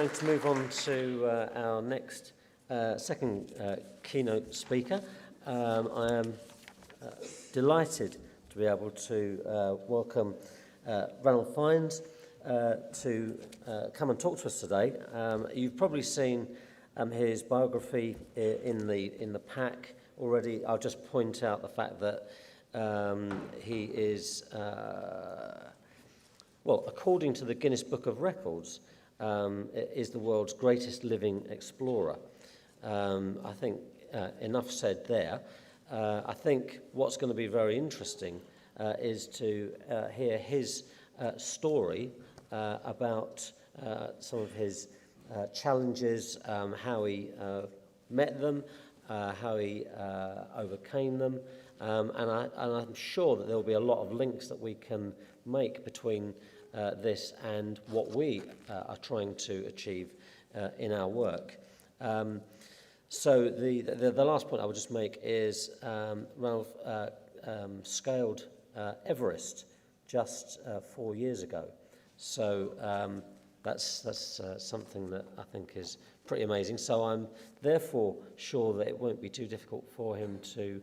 going to move on to our next second keynote speaker. I am delighted to be able to welcome Ranulph Fiennes to come and talk to us today. You've probably seen his biography in the pack already. I'll just point out the fact that he is, well, according to the Guinness Book of Records, is the world's greatest living explorer. I think enough said there. I think what's going to be very interesting is to hear his story about some of his challenges, how he met them, how he overcame them, and I'm sure that there will be a lot of links that we can make between this and what we are trying to achieve in our work. So the last point I would just make is Ranulph scaled Everest just 4 years ago. So that's something that I think is pretty amazing. So I'm therefore sure that it won't be too difficult for him to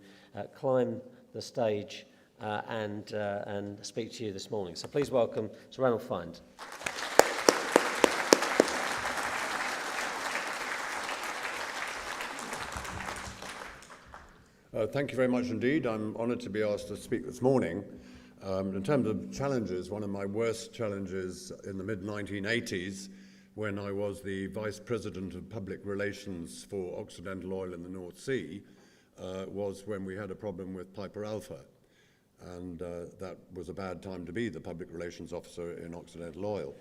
climb the stage and speak to you this morning. So please welcome Sir Ranulph Fiennes. Thank you very much indeed. I'm honoured to be asked to speak this morning. In terms of challenges, one of my worst challenges in the mid-1980s, when I was the Vice President of Public Relations for Occidental Oil in the North Sea, was when we had a problem with Piper Alpha. And that was a bad time to be the Public Relations Officer in Occidental Oil.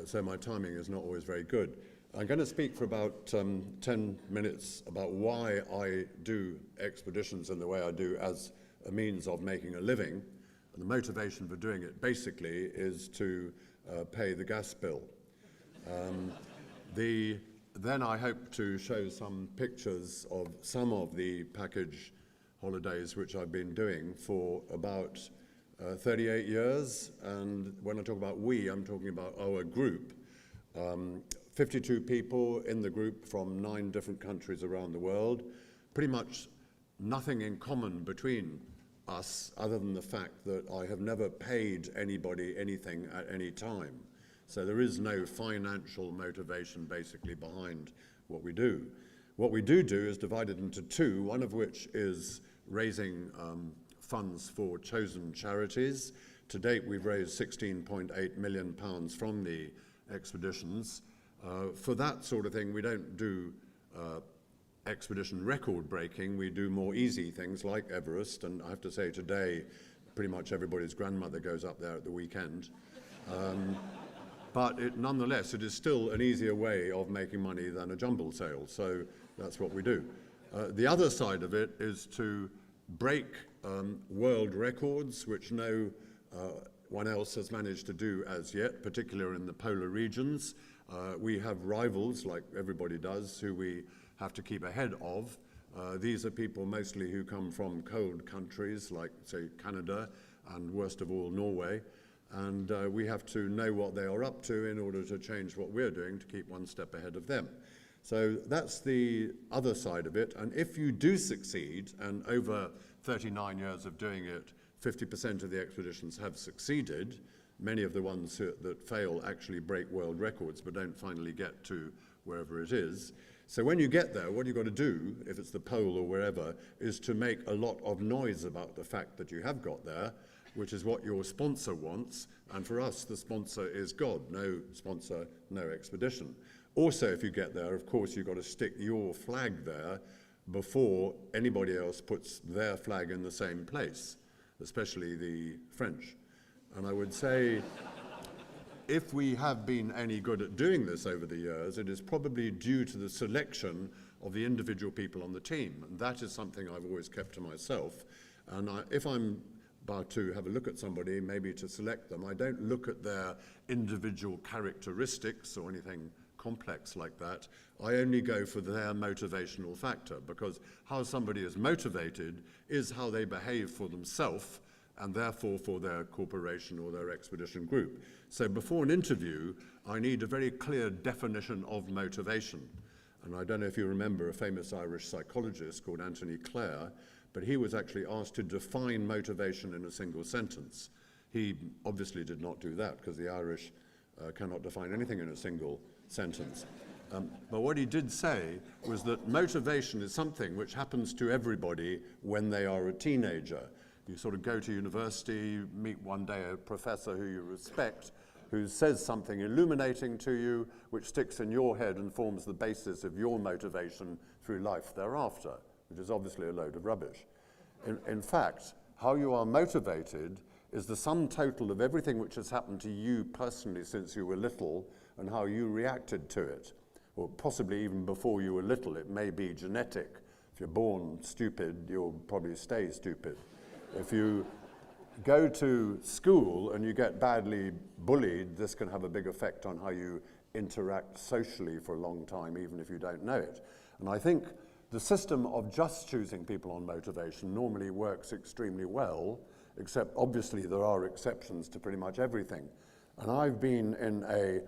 So my timing is not always very good. I'm going to speak for about 10 minutes about why I do expeditions in the way I do as a means of making a living. And the motivation for doing it basically is to pay the gas bill. Then I hope to show some pictures of some of the package holidays which I've been doing for about 38 years. And when I talk about we, I'm talking about our group. 52 people in the group from 9 different countries around the world. Pretty much nothing in common between us other than the fact that I have never paid anybody anything at any time. So there is no financial motivation basically behind what we do. What we do is divided into 2, one of which is raising funds for chosen charities. To date, we've raised £16.8 million from the expeditions. For that sort of thing, we don't do expedition record breaking. We do more easy things like Everest, and I have to say today, pretty much everybody's grandmother goes up there at the weekend. But nonetheless, it is still an easier way of making money than a jumble sale, so that's what we do. The other side of it is to break world records, which no one else has managed to do as yet, particularly in the polar regions. We have rivals, like everybody does, who we have to keep ahead of. These are people mostly who come from cold countries, like, say, Canada, and worst of all, Norway. And we have to know what they are up to in order to change what we're doing to keep one step ahead of them. So that's the other side of it. And if you do succeed, and over 39 years of doing it, 50% of the expeditions have succeeded. Many of the ones that fail actually break world records but don't finally get to wherever it is. So when you get there, what you've got to do, if it's the pole or wherever, is to make a lot of noise about the fact that you have got there, which is what your sponsor wants. And for us, the sponsor is God. No sponsor, no expedition. Also, if you get there, of course, you've got to stick your flag there before anybody else puts their flag in the same place, especially the French. And I would say, if we have been any good at doing this over the years, it is probably due to the selection of the individual people on the team. And that is something I've always kept to myself. And if I'm about to have a look at somebody, maybe to select them, I don't look at their individual characteristics or anything complex like that. I only go for their motivational factor, because how somebody is motivated is how they behave for themselves and therefore for their corporation or their expedition group. So before an interview, I need a very clear definition of motivation. And I don't know if you remember a famous Irish psychologist called Anthony Clare, but he was actually asked to define motivation in a single sentence. He obviously did not do that, because the Irish cannot define anything in a single sentence. But what he did say was that motivation is something which happens to everybody when they are a teenager. You sort of go to university, you meet one day a professor who you respect, who says something illuminating to you, which sticks in your head and forms the basis of your motivation through life thereafter, which is obviously a load of rubbish. In fact, how you are motivated is the sum total of everything which has happened to you personally since you were little and how you reacted to it. Or possibly even before you were little, it may be genetic. If you're born stupid, you'll probably stay stupid. If you go to school and you get badly bullied, this can have a big effect on how you interact socially for a long time, even if you don't know it. And I think the system of just choosing people on motivation normally works extremely well, except obviously there are exceptions to pretty much everything. And I've been in a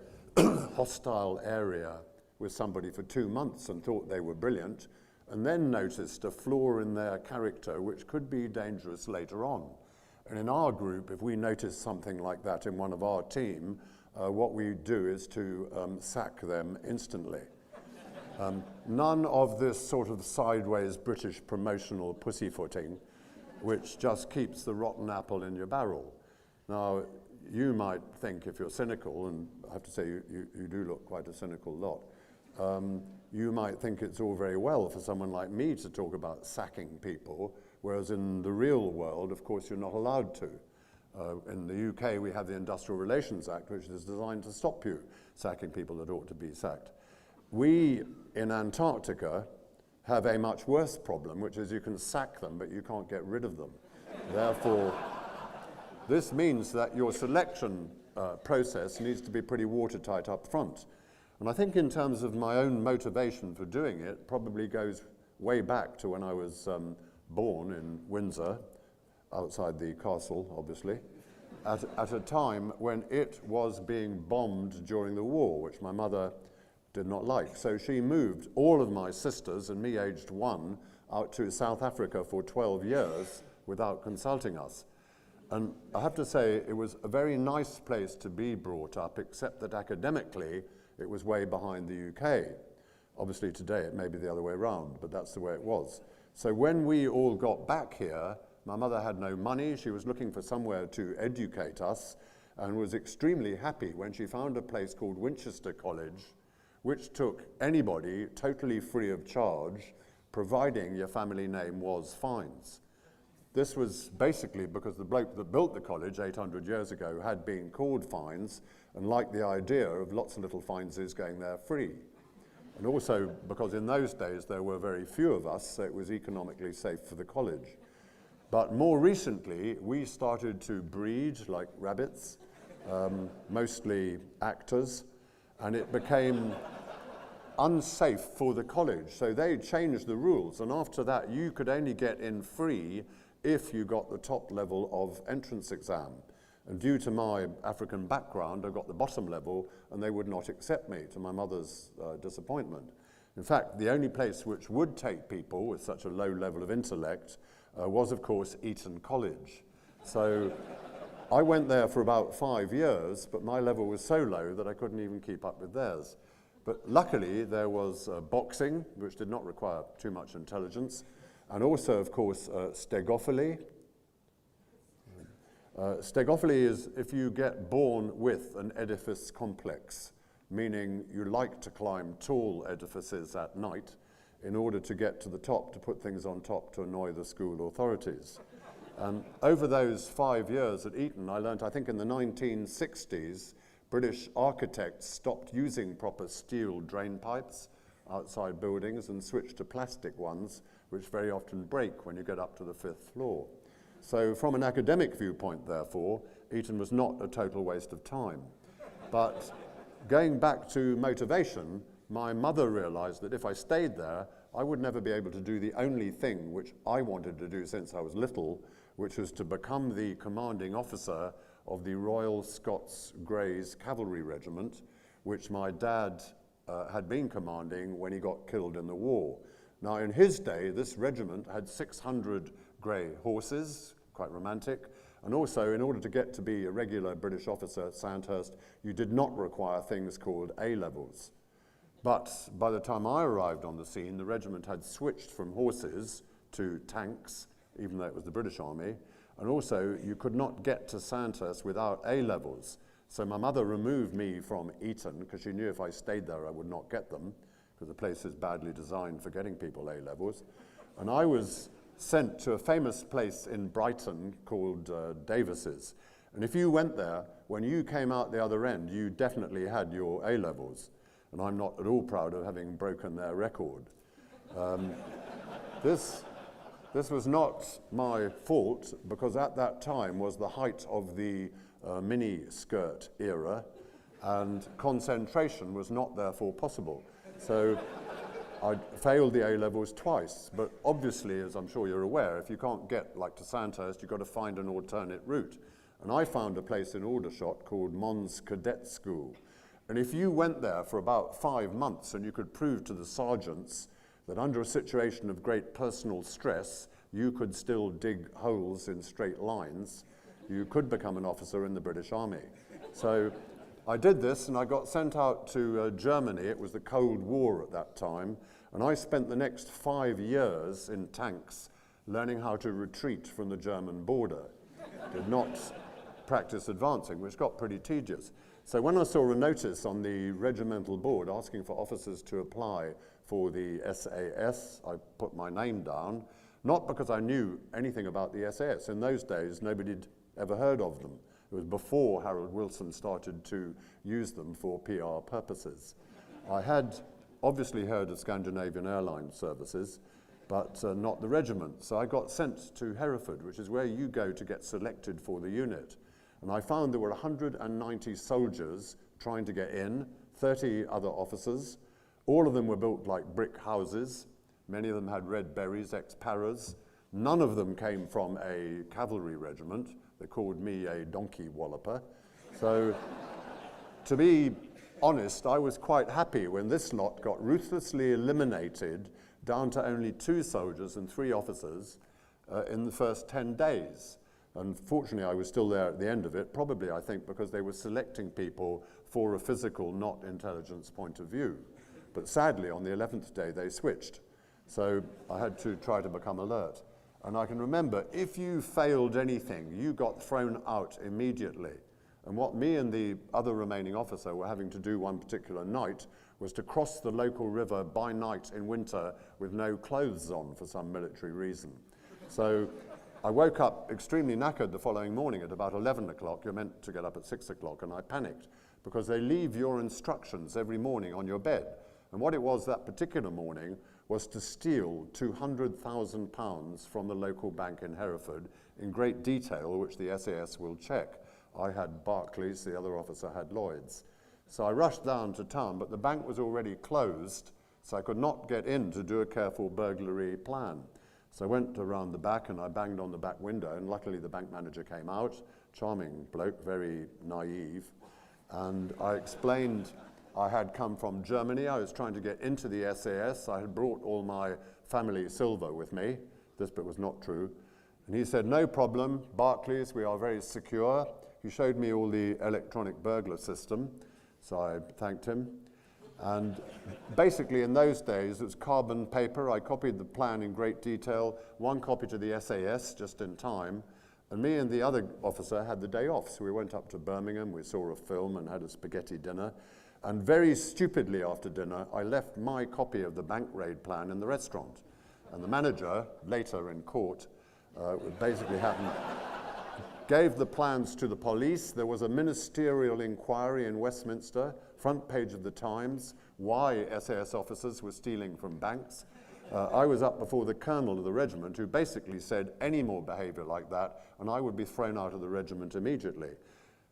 hostile area with somebody for 2 months and thought they were brilliant, and then noticed a flaw in their character which could be dangerous later on. And in our group, if we notice something like that in one of our team, what we do is to sack them instantly. None of this sort of sideways British promotional pussyfooting, which just keeps the rotten apple in your barrel. Now, you might think, if you're cynical, and I have to say you do look quite a cynical lot, you might think it's all very well for someone like me to talk about sacking people, whereas in the real world, of course, you're not allowed to. In the UK, we have the Industrial Relations Act, which is designed to stop you sacking people that ought to be sacked. We, in Antarctica, have a much worse problem, which is you can sack them, but you can't get rid of them. Therefore, this means that your selection process needs to be pretty watertight up front. And I think in terms of my own motivation for doing it, probably goes way back to when I was born in Windsor, outside the castle, obviously, at a time when it was being bombed during the war, which my mother did not like. So she moved all of my sisters and me, aged 1, out to South Africa for 12 years without consulting us. And I have to say, it was a very nice place to be brought up, except that academically, it was way behind the UK. Obviously today it may be the other way around, but that's the way it was. So when we all got back here, my mother had no money. She was looking for somewhere to educate us and was extremely happy when she found a place called Winchester College, which took anybody totally free of charge, providing your family name was Fiennes. This was basically because the bloke that built the college 800 years ago had been called Fiennes and liked the idea of lots of little Fienneses going there free. And also because in those days there were very few of us, so it was economically safe for the college. But more recently, we started to breed like rabbits, mostly actors, and it became unsafe for the college. So they changed the rules, and after that you could only get in free if you got the top level of entrance exam. And due to my African background, I got the bottom level, and they would not accept me, to my mother's disappointment. In fact, the only place which would take people with such a low level of intellect was, of course, Eton College. So I went there for about 5 years, but my level was so low that I couldn't even keep up with theirs. But luckily, there was boxing, which did not require too much intelligence, and also, of course, stegophily. Stegophily is if you get born with an edifice complex, meaning you like to climb tall edifices at night in order to get to the top, to put things on top to annoy the school authorities. Over those 5 years at Eton, I learned, I think in the 1960s, British architects stopped using proper steel drain pipes outside buildings and switched to plastic ones, which very often break when you get up to the 5th floor. So from an academic viewpoint, therefore, Eton was not a total waste of time. But going back to motivation, my mother realized that if I stayed there, I would never be able to do the only thing which I wanted to do since I was little, which was to become the commanding officer of the Royal Scots Greys Cavalry Regiment, which my dad had been commanding when he got killed in the war. Now, in his day, this regiment had 600 grey horses, quite romantic, and also, in order to get to be a regular British officer at Sandhurst, you did not require things called A-levels. But by the time I arrived on the scene, the regiment had switched from horses to tanks, even though it was the British Army, and also you could not get to Sandhurst without A-levels. So my mother removed me from Eton, because she knew if I stayed there I would not get them, because the place is badly designed for getting people A-levels. And I was sent to a famous place in Brighton called Davis's. And if you went there, when you came out the other end, you definitely had your A-levels. And I'm not at all proud of having broken their record. This was not my fault, because at that time was the height of the mini-skirt era, and concentration was not therefore possible. So I failed the A-levels twice, but obviously, as I'm sure you're aware, if you can't get like to Sandhurst, you've got to find an alternate route. And I found a place in Aldershot called Mons Cadet School. And if you went there for about 5 months and you could prove to the sergeants that under a situation of great personal stress, you could still dig holes in straight lines, you could become an officer in the British Army. So I did this, and I got sent out to Germany. It was the Cold War at that time, and I spent the next 5 years in tanks learning how to retreat from the German border. Did not practice advancing, which got pretty tedious. So when I saw a notice on the regimental board asking for officers to apply for the SAS, I put my name down, not because I knew anything about the SAS. In those days, nobody'd ever heard of them. It was before Harold Wilson started to use them for PR purposes. I had obviously heard of Scandinavian Airline Services, but not the regiment. So I got sent to Hereford, which is where you go to get selected for the unit. And I found there were 190 soldiers trying to get in, 30 other officers. All of them were built like brick houses. Many of them had red berets, ex-paras. None of them came from a cavalry regiment. They called me a donkey walloper. So to be honest, I was quite happy when this lot got ruthlessly eliminated down to only 2 soldiers and 3 officers in the first 10 days. Unfortunately, I was still there at the end of it, probably, I think, because they were selecting people for a physical, not intelligence point of view. But sadly, on the 11th day, they switched. So I had to try to become alert. And I can remember, if you failed anything, you got thrown out immediately. And what me and the other remaining officer were having to do one particular night was to cross the local river by night in winter with no clothes on for some military reason. So I woke up extremely knackered the following morning at about 11 o'clock. You're meant to get up at 6 o'clock, and I panicked because they leave your instructions every morning on your bed. And what it was that particular morning was to steal £200,000 from the local bank in Hereford in great detail, which the SAS will check. I had Barclays, the other officer had Lloyds. So I rushed down to town, but the bank was already closed, so I could not get in to do a careful burglary plan. So I went around the back and I banged on the back window, and luckily the bank manager came out, charming bloke, very naive, and I explained I had come from Germany. I was trying to get into the SAS. I had brought all my family silver with me. This bit was not true. And he said, no problem, Barclays, we are very secure. He showed me all the electronic burglar system, so I thanked him. And basically in those days, it was carbon paper. I copied the plan in great detail, 1 copy to the SAS just in time, and me and the other officer had the day off. So we went up to Birmingham, we saw a film and had a spaghetti dinner. And very stupidly after dinner, I left my copy of the bank raid plan in the restaurant. And the manager, later in court, basically gave the plans to the police. There was a ministerial inquiry in Westminster, front page of the Times, why SAS officers were stealing from banks. I was up before the colonel of the regiment, who basically said any more behavior like that, and I would be thrown out of the regiment immediately.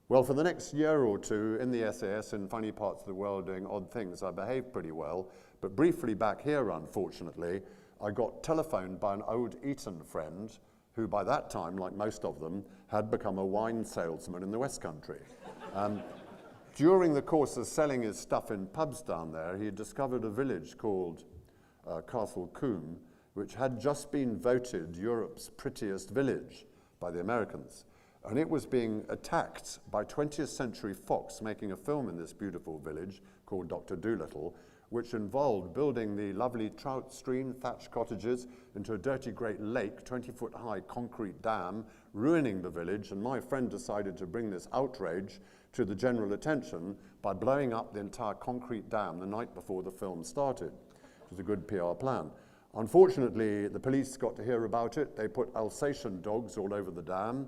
Well, for the next year or two in the SAS, in funny parts of the world doing odd things, I behaved pretty well. But briefly back here, unfortunately, I got telephoned by an old Eton friend who by that time, like most of them, had become a wine salesman in the West Country. During the course of selling his stuff in pubs down there, he discovered a village called Castle Combe, which had just been voted Europe's prettiest village by the Americans. And it was being attacked by 20th Century Fox making a film in this beautiful village called Dr. Dolittle, which involved building the lovely trout stream thatched cottages into a dirty great lake, 20-foot high concrete dam, ruining the village. And my friend decided to bring this outrage to the general attention by blowing up the entire concrete dam the night before the film started. It was a good PR plan. Unfortunately, the police got to hear about it. They put Alsatian dogs all over the dam,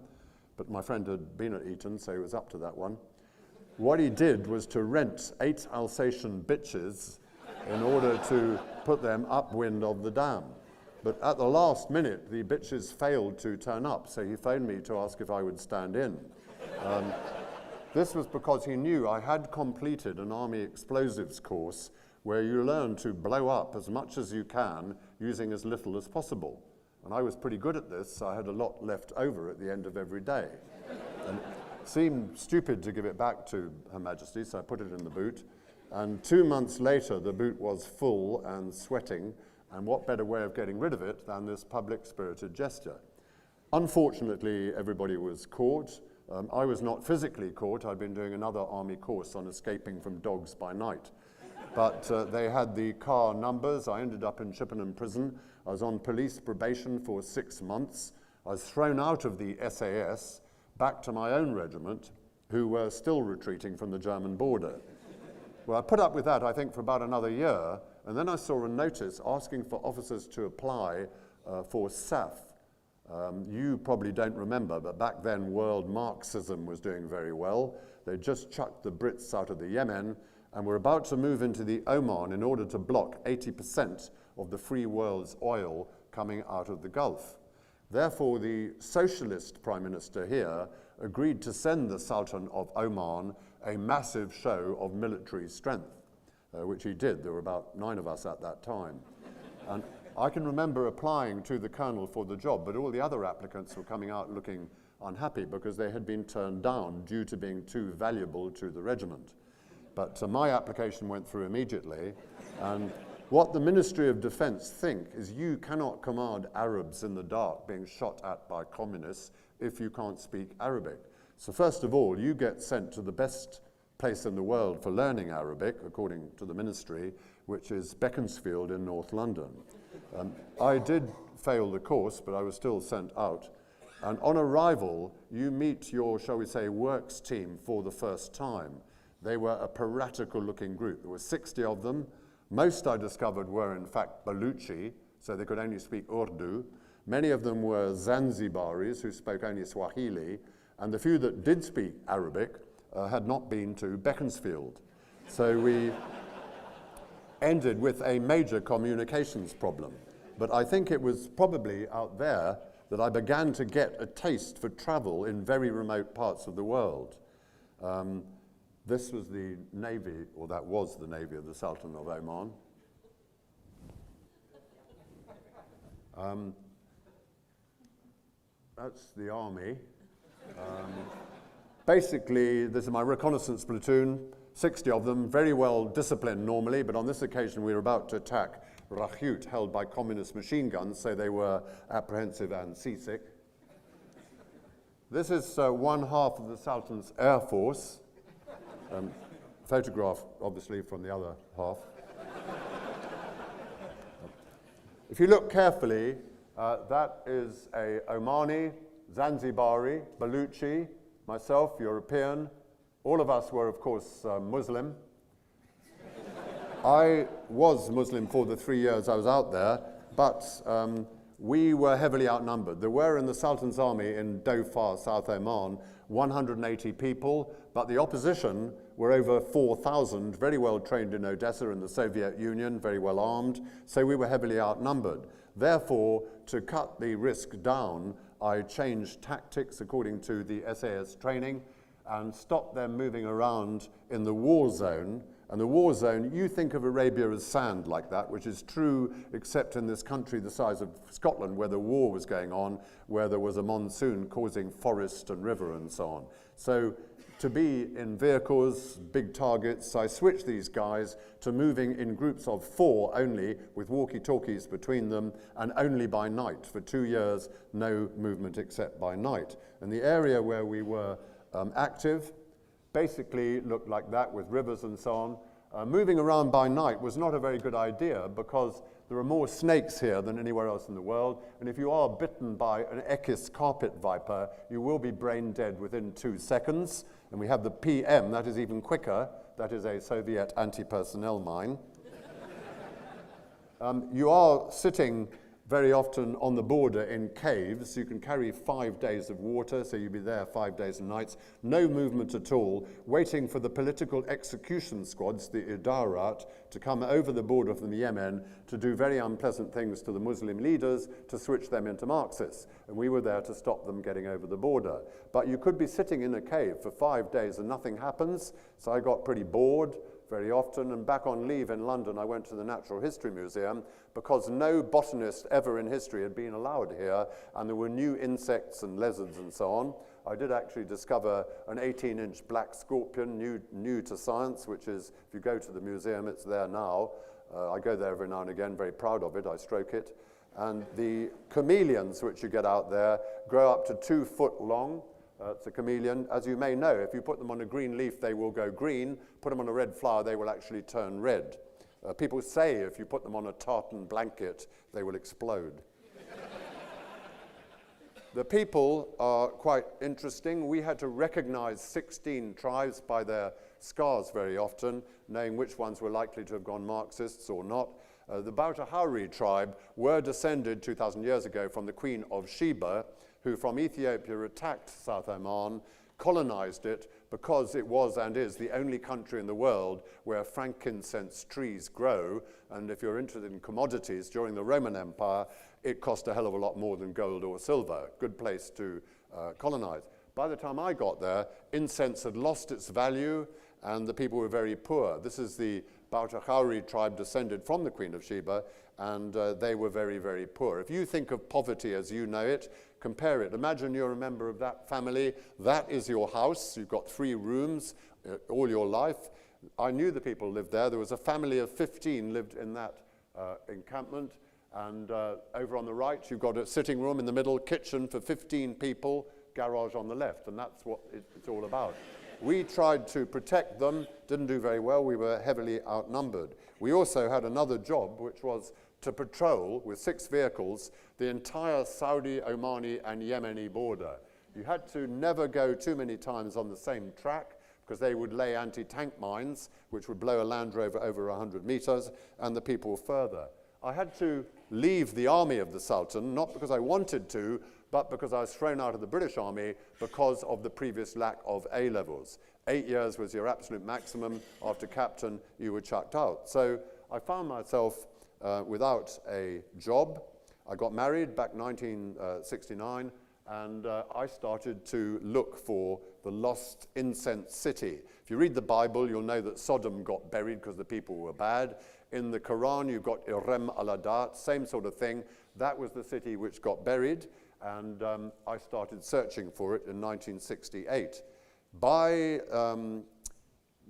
but my friend had been at Eton, so he was up to that one. What he did was to rent 8 Alsatian bitches in order to put them upwind of the dam. But at the last minute, the bitches failed to turn up, so he phoned me to ask if I would stand in. This was because he knew I had completed an army explosives course where you learn to blow up as much as you can using as little as possible. And I was pretty good at this, so I had a lot left over at the end of every day. And it seemed stupid to give it back to Her Majesty, so I put it in the boot. And 2 months later, the boot was full and sweating, and what better way of getting rid of it than this public-spirited gesture? Unfortunately, everybody was caught. I was not physically caught. I'd been doing another army course on escaping from dogs by night. But they had the car numbers. I ended up in Chippenham Prison. I was on police probation for 6 months. I was thrown out of the SAS, back to my own regiment, who were still retreating from the German border. Well, I put up with that, I think, for about another year, and then I saw a notice asking for officers to apply for SAF. You probably don't remember, but back then world Marxism was doing very well. They just chucked the Brits out of the Yemen, and were about to move into the Oman in order to block 80% of the free world's oil coming out of the Gulf. Therefore, the socialist prime minister here agreed to send the Sultan of Oman a massive show of military strength, which he did. There were about 9 of us at that time. And I can remember applying to the colonel for the job, but all the other applicants were coming out looking unhappy because they had been turned down due to being too valuable to the regiment. But my application went through immediately, and what the Ministry of Defense think is you cannot command Arabs in the dark being shot at by communists if you can't speak Arabic. So first of all, you get sent to the best place in the world for learning Arabic, according to the ministry, which is Beaconsfield in North London. I did fail the course, but I was still sent out. And on arrival, you meet your, shall we say, works team for the first time. They were a piratical-looking group. There were 60 of them. Most, I discovered, were in fact Baluchi, so they could only speak Urdu. Many of them were Zanzibaris who spoke only Swahili, and the few that did speak Arabic had not been to Beaconsfield. So we ended with a major communications problem. But I think it was probably out there that I began to get a taste for travel in very remote parts of the world. This was the navy, or that was the navy of the Sultan of Oman. That's the army. Basically, this is my reconnaissance platoon, 60 of them, very well disciplined normally, but on this occasion we were about to attack Rakhut, held by communist machine guns, so they were apprehensive and seasick. This is one half of the Sultan's Air Force. Photograph, obviously, from the other half. If you look carefully, that is a Omani, Zanzibari, Baluchi, myself, European. All of us were, of course, Muslim. I was Muslim for the 3 years I was out there, but we were heavily outnumbered. There were in the Sultan's army in Dhofar, South Oman, 180 people, but the opposition were over 4,000, very well trained in Odessa in the Soviet Union, very well armed, so we were heavily outnumbered. Therefore, to cut the risk down, I changed tactics according to the SAS training and stopped them moving around in the war zone And the war zone, you think of Arabia as sand like that, which is true except in this country the size of Scotland where the war was going on, where there was a monsoon causing forest and river and so on. So to be in vehicles, big targets, I switched these guys to moving in groups of 4 only, with walkie-talkies between them, and only by night. For 2 years, no movement except by night. And the area where we were active basically looked like that, with rivers and so on. Moving around by night was not a very good idea because there are more snakes here than anywhere else in the world, and if you are bitten by an Echis carpet viper, you will be brain dead within 2 seconds. And we have the PM, that is even quicker. That is a Soviet anti-personnel mine. You are sitting very often on the border in caves. You can carry 5 days of water, so you'll be there 5 days and nights. No movement at all, waiting for the political execution squads, the Idarat, to come over the border from Yemen to do very unpleasant things to the Muslim leaders to switch them into Marxists. And we were there to stop them getting over the border. But you could be sitting in a cave for 5 days and nothing happens, so I got pretty bored very often, and back on leave in London I went to the Natural History Museum because no botanist ever in history had been allowed here, and there were new insects and lizards and so on. I did actually discover an 18-inch black scorpion, new to science, which is, if you go to the museum, it's there now. I go there every now and again, very proud of it, I stroke it. And the chameleons which you get out there grow up to 2 foot long. It's a chameleon. As you may know, if you put them on a green leaf, they will go green. Put them on a red flower, they will actually turn red. People say if you put them on a tartan blanket, they will explode. The people are quite interesting. We had to recognize 16 tribes by their scars very often, knowing which ones were likely to have gone Marxists or not. The Bautahauri tribe were descended 2,000 years ago from the Queen of Sheba, who from Ethiopia attacked South Oman, colonized it because it was and is the only country in the world where frankincense trees grow. And if you're interested in commodities, during the Roman Empire, it cost a hell of a lot more than gold or silver. Good place to colonize. By the time I got there, incense had lost its value and the people were very poor. This is the Bautahauri tribe descended from the Queen of Sheba, and they were very, very poor. If you think of poverty as you know it, compare it. Imagine you're a member of that family. That is your house. You've got 3 rooms all your life. I knew the people lived there. There was a family of 15 lived in that encampment. And over on the right, you've got a sitting room in the middle, kitchen for 15 people, garage on the left. And that's what it's all about. We tried to protect them, didn't do very well. We were heavily outnumbered. We also had another job, which was to patrol with 6 vehicles the entire Saudi, Omani, and Yemeni border. You had to never go too many times on the same track because they would lay anti-tank mines, which would blow a Land Rover over 100 meters, and the people further. I had to leave the army of the Sultan, not because I wanted to, but because I was thrown out of the British Army because of the previous lack of A-levels. 8 years was your absolute maximum. After captain, you were chucked out. So I found myself without a job. I got married back 1969, and I started to look for the lost incense city. If you read the Bible, you'll know that Sodom got buried because the people were bad. In the Quran, you've got Irem al-Adat, same sort of thing. That was the city which got buried, and I started searching for it in 1968. By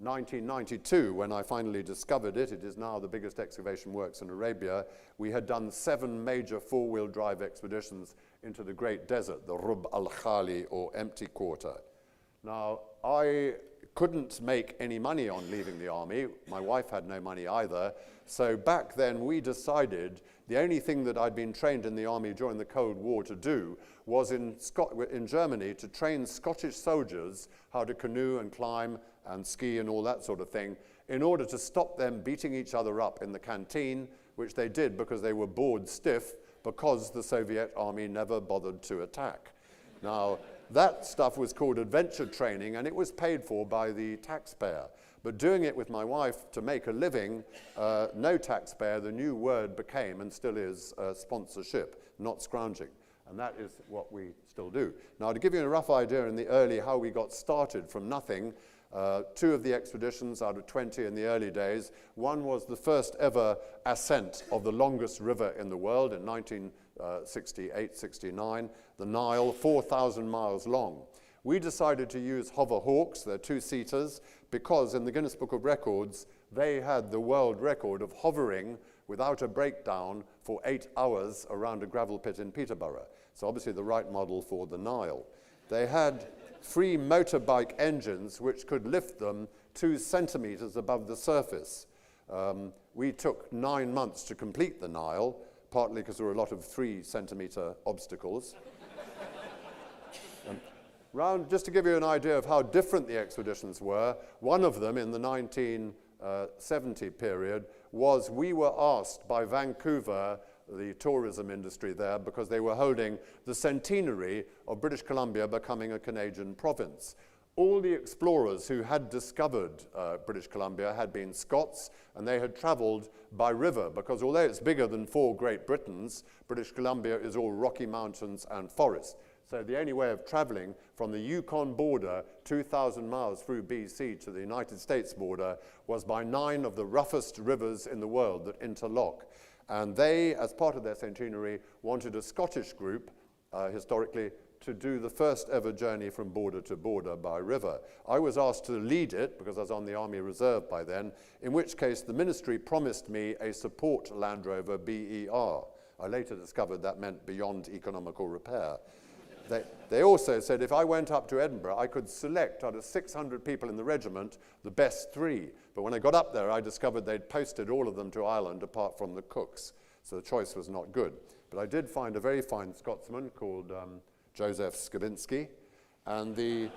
1992, when I finally discovered it, it is now the biggest excavation works in Arabia, we had done 7 major 4-wheel drive expeditions into the Great Desert, the Rub al-Khali, or empty quarter. Now, I couldn't make any money on leaving the army. My wife had no money either. So back then we decided the only thing that I'd been trained in the army during the Cold War to do was in Germany to train Scottish soldiers how to canoe and climb and ski and all that sort of thing in order to stop them beating each other up in the canteen, which they did because they were bored stiff because the Soviet army never bothered to attack. Now, that stuff was called adventure training, and it was paid for by the taxpayer. But doing it with my wife to make a living, no taxpayer, the new word became, and still is, sponsorship, not scrounging. And that is what we still do. Now, to give you a rough idea in the early how we got started from nothing, Two of the expeditions out of 20 in the early days. One was the first ever ascent of the longest river in the world in 1968-69, the Nile, 4,000 miles long. We decided to use hover hawks, they're two-seaters, because in the Guinness Book of Records, they had the world record of hovering without a breakdown for 8 hours around a gravel pit in Peterborough. So obviously the right model for the Nile. They had 3 motorbike engines which could lift them 2 centimeters above the surface. We took 9 months to complete the Nile, partly because there were a lot of 3-centimeter obstacles. Just to give you an idea of how different the expeditions were, one of them in the 1970 period was we were asked by Vancouver, the tourism industry there, because they were holding the centenary of British Columbia becoming a Canadian province. All the explorers who had discovered British Columbia had been Scots, and they had traveled by river, because although it's bigger than 4 Great Britons, British Columbia is all Rocky Mountains and forest. So the only way of traveling from the Yukon border, 2,000 miles through BC to the United States border, was by 9 of the roughest rivers in the world that interlock. And they, as part of their centenary, wanted a Scottish group, historically, to do the first ever journey from border to border by river. I was asked to lead it, because I was on the Army Reserve by then, in which case the ministry promised me a support Land Rover BER. I later discovered that meant beyond economical repair. They also said if I went up to Edinburgh, I could select out of 600 people in the regiment the best 3. But when I got up there, I discovered they'd posted all of them to Ireland apart from the cooks. So the choice was not good. But I did find a very fine Scotsman called Joseph Skabinski. And the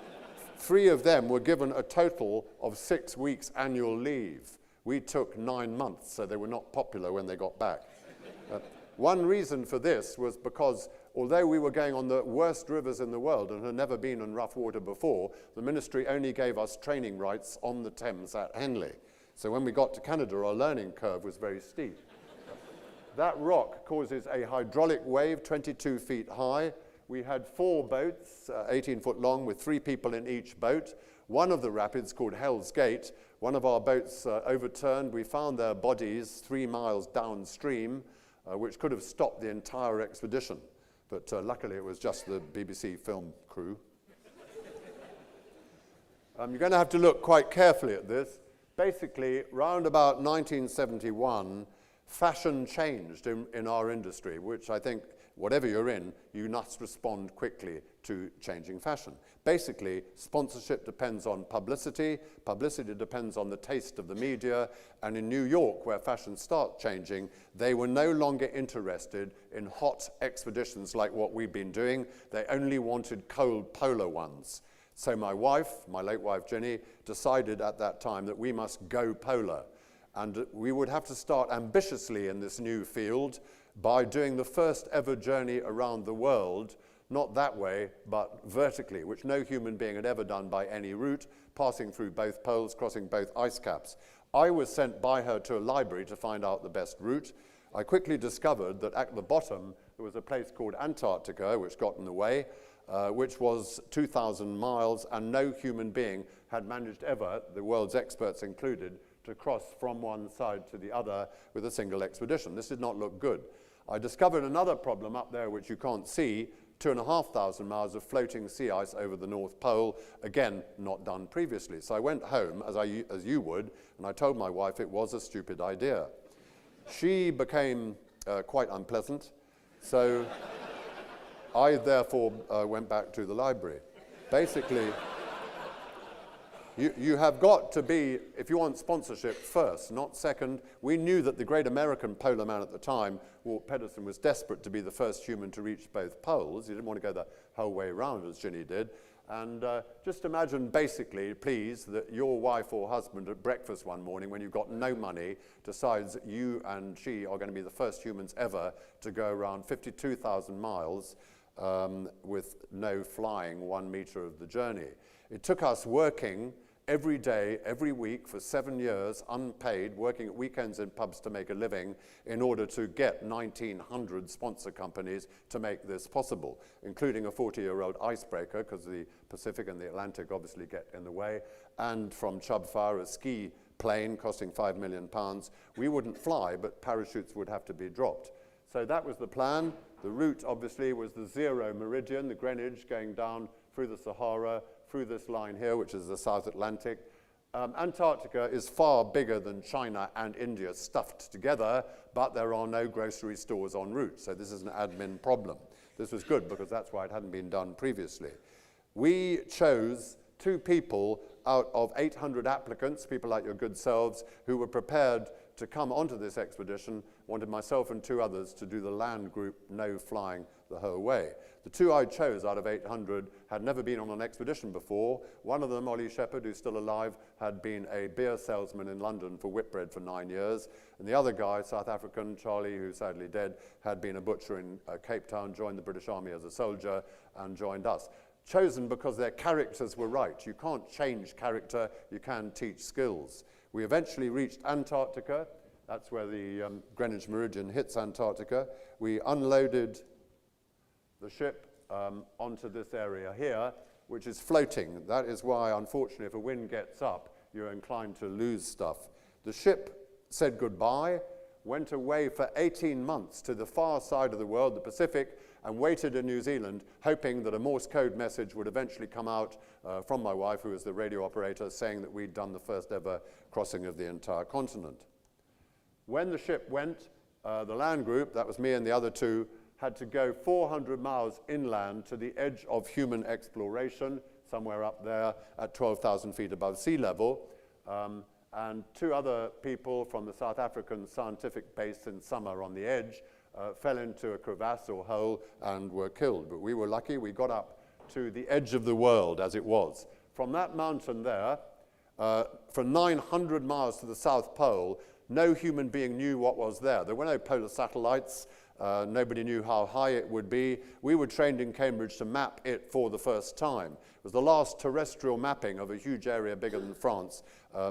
3 of them were given a total of 6 weeks annual leave. We took 9 months, so they were not popular when they got back. One reason for this was because although we were going on the worst rivers in the world and had never been in rough water before, the ministry only gave us training rights on the Thames at Henley. So when we got to Canada, our learning curve was very steep. That rock causes a hydraulic wave 22 feet high. We had 4 boats, 18 foot long, with 3 people in each boat. One of the rapids, called Hell's Gate, one of our boats overturned. We found their bodies 3 miles downstream, which could have stopped the entire expedition. But luckily it was just the BBC film crew. You're going to have to look quite carefully at this. Basically, round about 1971, fashion changed in our industry, which I think, whatever you're in, you must respond quickly to changing fashion. Basically, sponsorship depends on publicity depends on the taste of the media, and in New York, where fashion starts changing, they were no longer interested in hot expeditions like what we've been doing. They only wanted cold polar ones. So my late wife Jenny, decided at that time that we must go polar. And we would have to start ambitiously in this new field by doing the first ever journey around the world, not that way, but vertically, which no human being had ever done by any route, passing through both poles, crossing both ice caps. I was sent by her to a library to find out the best route. I quickly discovered that at the bottom there was a place called Antarctica, which got in the way, which was 2,000 miles, and no human being had managed ever, the world's experts included, to cross from one side to the other with a single expedition. This did not look good. I discovered another problem up there which you can't see, 2,500 miles of floating sea ice over the North Pole, again, not done previously. So I went home, as you would, and I told my wife it was a stupid idea. She became quite unpleasant, so I therefore went back to the library. Basically, you have got to be, if you want sponsorship, first, not second. We knew that the great American polar man at the time, Walt Pedersen, was desperate to be the first human to reach both poles. He didn't want to go the whole way around as Ginny did. And just imagine, basically, please, that your wife or husband at breakfast one morning when you've got no money decides that you and she are going to be the first humans ever to go around 52,000 miles with no flying 1 meter of the journey. It took us working every day, every week for 7 years, unpaid, working at weekends in pubs to make a living in order to get 1,900 sponsor companies to make this possible, including a 40-year-old icebreaker, because the Pacific and the Atlantic obviously get in the way, and from Chubfire, a ski plane costing £5 million. We wouldn't fly, but parachutes would have to be dropped. So that was the plan. The route, obviously, was the zero meridian, the Greenwich, going down through the Sahara, through this line here, which is the South Atlantic. Antarctica is far bigger than China and India stuffed together, but there are no grocery stores en route, so this is an admin problem. This was good because that's why it hadn't been done previously. We chose 2 people out of 800 applicants, people like your good selves, who were prepared to come onto this expedition, wanted myself and 2 others to do the land group, no flying the whole way. The 2 I chose out of 800 had never been on an expedition before. One of them, Ollie Shepherd, who's still alive, had been a beer salesman in London for Whitbread for 9 years. And the other guy, South African, Charlie, who's sadly dead, had been a butcher in Cape Town, joined the British Army as a soldier, and joined us. Chosen because their characters were right. You can't change character, you can teach skills. We eventually reached Antarctica. That's where the Greenwich Meridian hits Antarctica. We unloaded the ship onto this area here, which is floating. That is why, unfortunately, if a wind gets up, you're inclined to lose stuff. The ship said goodbye, went away for 18 months to the far side of the world, the Pacific, and waited in New Zealand, hoping that a Morse code message would eventually come out from my wife, who was the radio operator, saying that we'd done the first ever crossing of the entire continent. When the ship went, the land group, that was me and the other 2, had to go 400 miles inland to the edge of human exploration, somewhere up there at 12,000 feet above sea level. And 2 other people from the South African scientific base in Summer on the edge fell into a crevasse or hole and were killed. But we were lucky, we got up to the edge of the world as it was. From that mountain there, for 900 miles to the South Pole, no human being knew what was there. There were no polar satellites. Nobody knew how high it would be. We were trained in Cambridge to map it for the first time. It was the last terrestrial mapping of a huge area bigger than France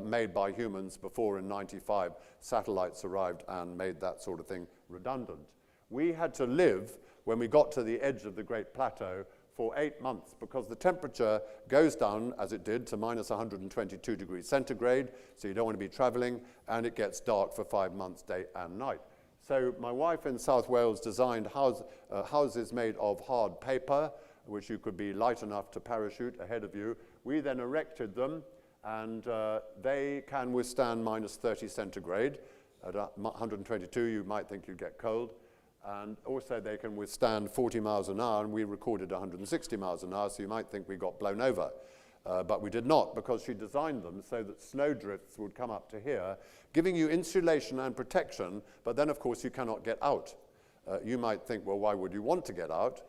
made by humans before in 95. Satellites arrived and made that sort of thing redundant. We had to live, when we got to the edge of the Great Plateau, for 8 months because the temperature goes down, as it did, to minus 122 degrees centigrade, so you don't want to be traveling, and it gets dark for 5 months, day and night. So my wife in South Wales designed houses made of hard paper, which you could be light enough to parachute ahead of you. We then erected them, and they can withstand minus 30 centigrade. At 122, you might think you'd get cold. And also they can withstand 40 miles an hour, and we recorded 160 miles an hour, so you might think we got blown over. But we did not, because she designed them so that snowdrifts would come up to here, giving you insulation and protection, but then, of course, you cannot get out. You might think, well, why would you want to get out?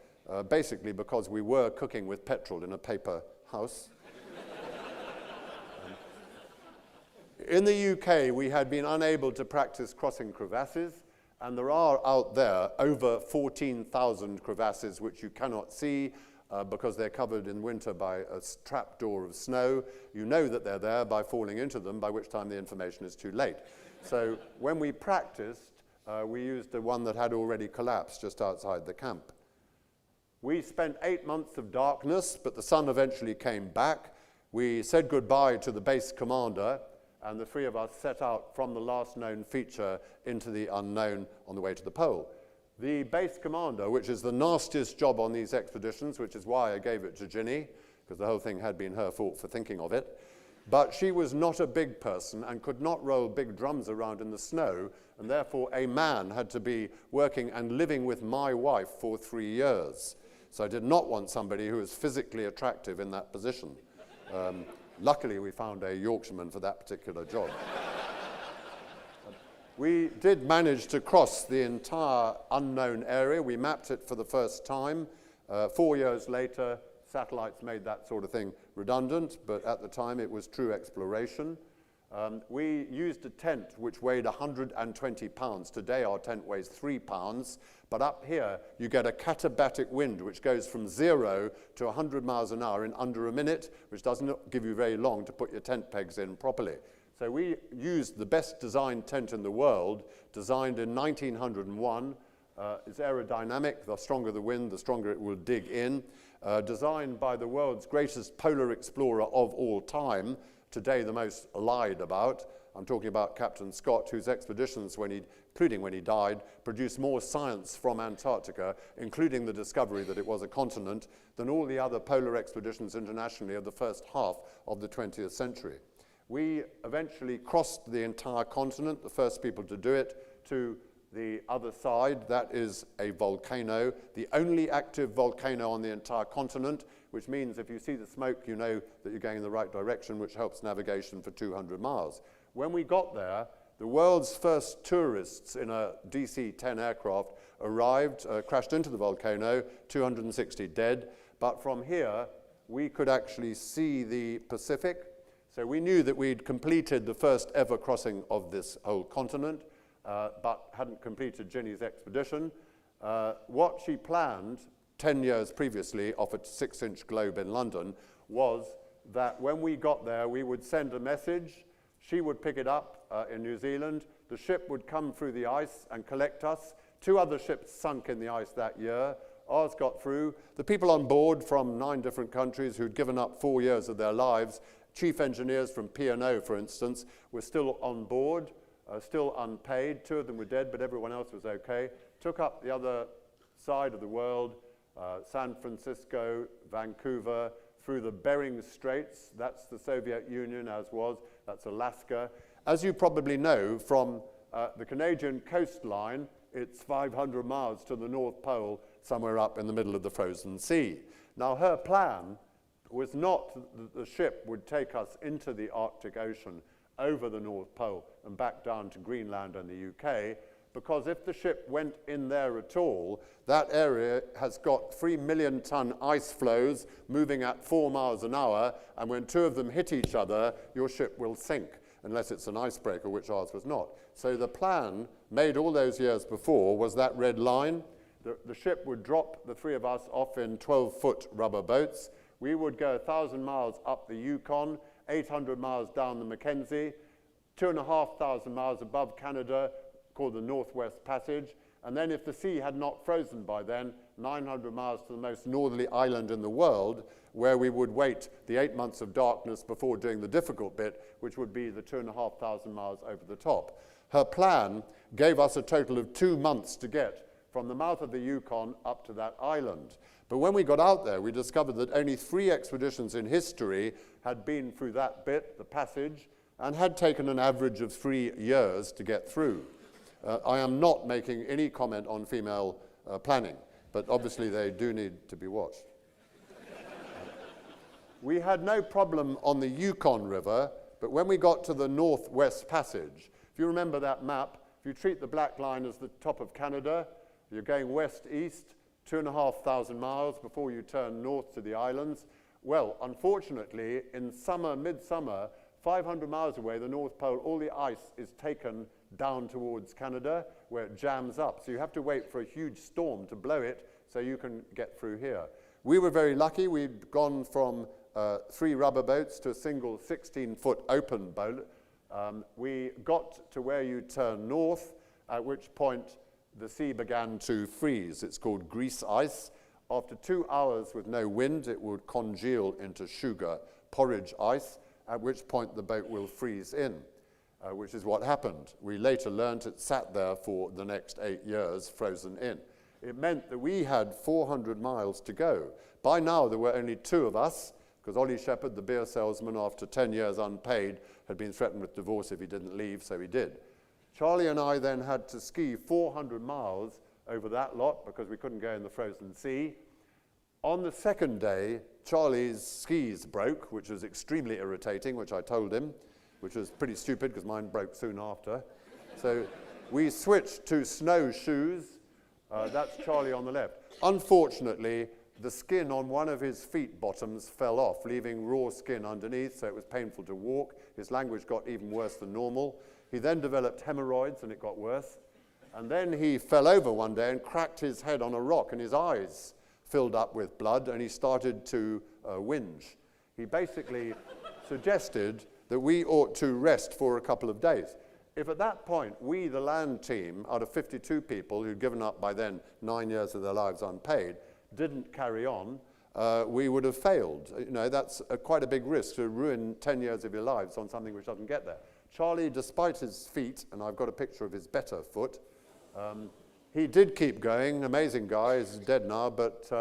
Basically, because we were cooking with petrol in a paper house. In the UK, we had been unable to practice crossing crevasses, and there are out there over 14,000 crevasses which you cannot see because they're covered in winter by a trapdoor of snow. You know that they're there by falling into them, by which time the information is too late. So when we practiced, we used the one that had already collapsed just outside the camp. We spent 8 months of darkness, but the sun eventually came back. We said goodbye to the base commander, and the 3 of us set out from the last known feature into the unknown on the way to the pole. The base commander, which is the nastiest job on these expeditions, which is why I gave it to Ginny, because the whole thing had been her fault for thinking of it, but she was not a big person and could not roll big drums around in the snow, and therefore a man had to be working and living with my wife for 3 years. So I did not want somebody who was physically attractive in that position. Luckily, we found a Yorkshireman for that particular job. We did manage to cross the entire unknown area. We mapped it for the first time. 4 years later, satellites made that sort of thing redundant, but at the time it was true exploration. We used a tent which weighed 120 pounds. Today our tent weighs 3 pounds, but up here you get a katabatic wind which goes from 0 to 100 miles an hour in under a minute, which doesn't give you very long to put your tent pegs in properly. So we used the best designed tent in the world, designed in 1901. It's aerodynamic. The stronger the wind, the stronger it will dig in. Designed by the world's greatest polar explorer of all time, today the most lied about. I'm talking about Captain Scott, whose expeditions, including when he died, produced more science from Antarctica, including the discovery that it was a continent, than all the other polar expeditions internationally of the first half of the 20th century. We eventually crossed the entire continent, the first people to do it, to the other side. That is a volcano, the only active volcano on the entire continent, which means if you see the smoke, you know that you're going in the right direction, which helps navigation for 200 miles. When we got there, the world's first tourists in a DC-10 aircraft arrived, crashed into the volcano, 260 dead. But from here, we could actually see the Pacific. So we knew that we'd completed the first ever crossing of this whole continent, but hadn't completed Ginny's expedition. What she planned 10 years previously off a 6-inch globe in London was that when we got there, we would send a message. She would pick it up in New Zealand. The ship would come through the ice and collect us. 2 other ships sunk in the ice that year. Ours got through. The people on board from 9 different countries who'd given up 4 years of their lives, chief engineers from P&O, for instance, were still on board, still unpaid. 2 of them were dead, but everyone else was okay. Took up the other side of the world, San Francisco, Vancouver, through the Bering Straits. That's the Soviet Union, as was. That's Alaska. As you probably know, from the Canadian coastline, it's 500 miles to the North Pole, somewhere up in the middle of the frozen sea. Now, her plan was not that the ship would take us into the Arctic Ocean, over the North Pole, and back down to Greenland and the UK, because if the ship went in there at all, that area has got 3 million ton ice flows moving at 4 miles an hour, and when 2 of them hit each other, your ship will sink, unless it's an icebreaker, which ours was not. So the plan, made all those years before, was that red line. The ship would drop the 3 of us off in 12-foot rubber boats. We would go 1,000 miles up the Yukon, 800 miles down the Mackenzie, 2,500 miles above Canada, called the Northwest Passage, and then if the sea had not frozen by then, 900 miles to the most northerly island in the world, where we would wait the 8 months of darkness before doing the difficult bit, which would be the 2,500 miles over the top. Her plan gave us a total of 2 months to get from the mouth of the Yukon up to that island. But when we got out there, we discovered that only 3 expeditions in history had been through that bit, the passage, and had taken an average of 3 years to get through. I am not making any comment on female planning, but obviously they do need to be watched. We had no problem on the Yukon River, but when we got to the Northwest Passage, if you remember that map, if you treat the black line as the top of Canada, you're going west-east, 2,500 miles before you turn north to the islands. Well, unfortunately, in summer, midsummer, 500 miles away, the North Pole, all the ice is taken down towards Canada, where it jams up. So you have to wait for a huge storm to blow it so you can get through here. We were very lucky. We'd gone from 3 rubber boats to a single 16-foot open boat. We got to where you turn north, at which point the sea began to freeze. It's called grease ice. After 2 hours with no wind, it would congeal into sugar porridge ice, at which point the boat will freeze in. Which is what happened. We later learned it sat there for the next 8 years, frozen in. It meant that we had 400 miles to go. By now, there were only 2 of us, because Ollie Shepherd, the beer salesman, after 10 years unpaid, had been threatened with divorce if he didn't leave, so he did. Charlie and I then had to ski 400 miles over that lot, because we couldn't go in the frozen sea. On the second day, Charlie's skis broke, which was extremely irritating, which I told him, which was pretty stupid because mine broke soon after. So we switched to snowshoes. That's Charlie on the left. Unfortunately, the skin on one of his feet bottoms fell off, leaving raw skin underneath, so it was painful to walk. His language got even worse than normal. He then developed hemorrhoids, and it got worse. And then he fell over one day and cracked his head on a rock, and his eyes filled up with blood, and he started to whinge. He basically suggested that we ought to rest for a couple of days. If at that point, we, the land team, out of 52 people who'd given up by then 9 years of their lives unpaid, didn't carry on, we would have failed. You know, that's quite a big risk to ruin 10 years of your lives on something which doesn't get there. Charlie, despite his feet, and I've got a picture of his better foot, he did keep going. Amazing guy, he's dead now, but